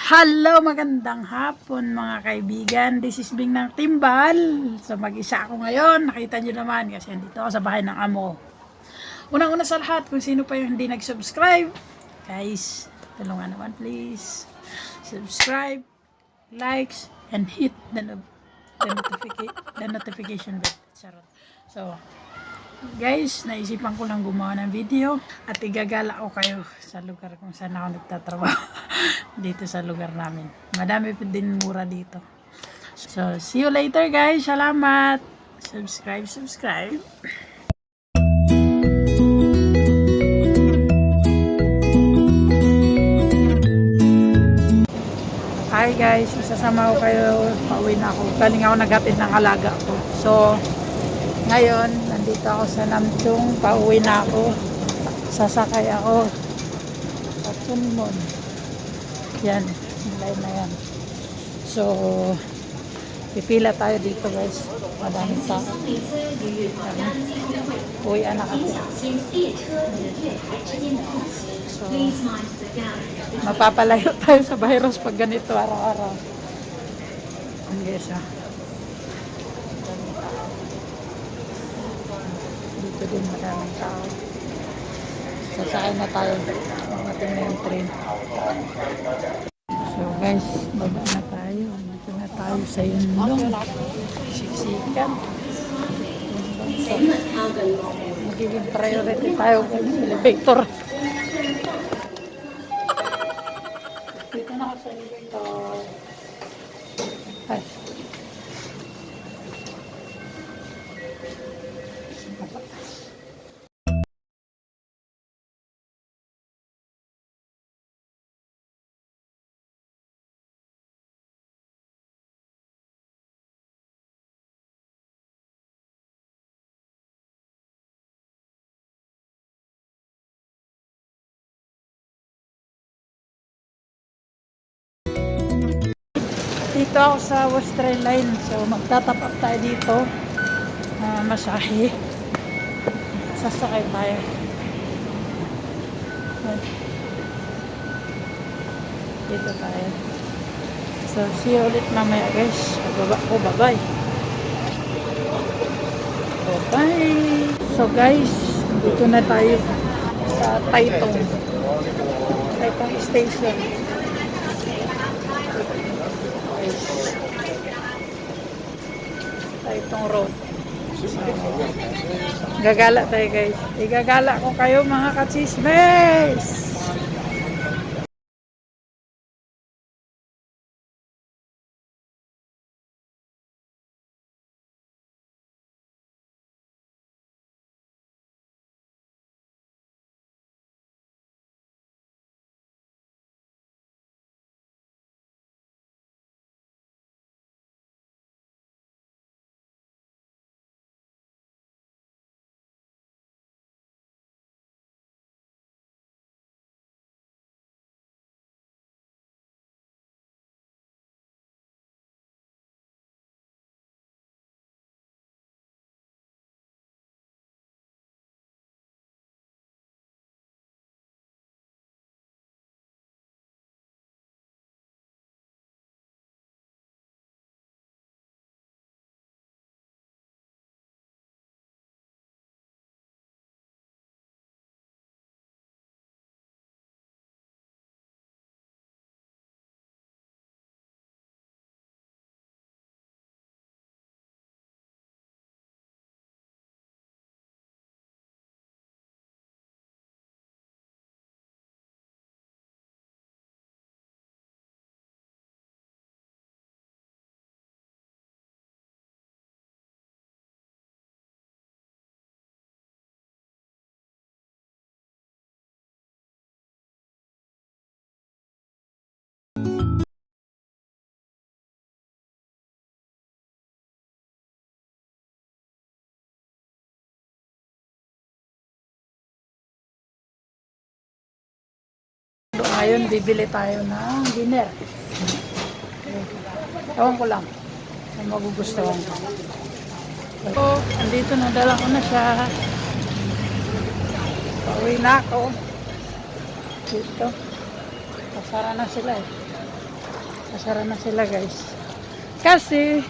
Hello, magandang hapon mga kaibigan. This is Bing ng Timbal. So mag-isa ako ngayon. Nakita nyo naman kasi andito ako sa bahay ng amo. Unang-una sa lahat, kung sino pa yung hindi nag-subscribe, guys, tulungan naman please. Subscribe, likes, and hit the notification bell. Charot. So, guys, naisipan ko lang gumawa ng video at igagala ko kayo sa lugar kung saan ako nagtatrabaho. Dito sa lugar namin. Madami pa din mura dito. So, see you later guys. Salamat. Subscribe. Hi guys, isasama ko kayo. Pauwi na ako. Galing ako naghatid ng alaga ko. So, ngayon, nandito ako sa Namchung. Pauwi na ako. Sasakay ako sa Chunmon. Yan, line na yan. So, pipila tayo dito guys. Madaming tao. Uwi na kasi. So, mapapalayo tayo sa virus pag ganito araw-araw. Ang guys ha. Dito din madaming tao. Sasakay na tayo. Mating na yung train. So guys, baba na tayo. Dito na tayo sa Yunlong. Siksikan. Magiging priority tayo guys. Elevator. Dito na ako sa elevator. Ay. Dito ako sa Western Line. So magtatapat tayo dito. Masahe. Sasakay tayo. Dito tayo. So see you ulit mamaya guys. Pagbaba ko. Bye-bye. Bye-bye. So guys, dito na tayo sa Taitung. Taitung Station. Taitung Road. Gagala tayo guys. Igagala ko kayo mga kachismes. Ngayon, bibili tayo ng dinner. Ewan ko lang. Ang magugustuhan ko. So, andito na, dala ko na siya. Pauwi na ako. Dito. Pasara na sila eh. Magsasara na sila guys. Kasi,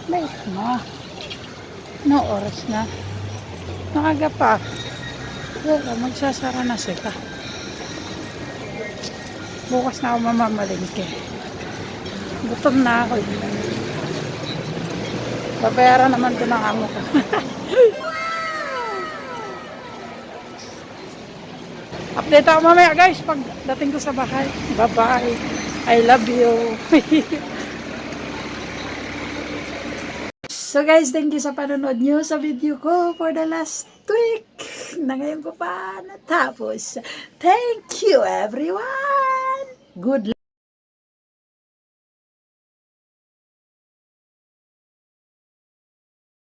late na. No oras na. Nakaga pa. Wala, magsasara na sila. Bukas na ako mamamalingke. Gutom na ako. Babayaran naman ito ng amo ko. Update ako mamaya guys pag dating ko sa bahay. Bye-bye. I love you. So guys, thank you sa panonood nyo sa video ko for the last week na ngayon ko pa natapos. Thank you everyone. Good luck.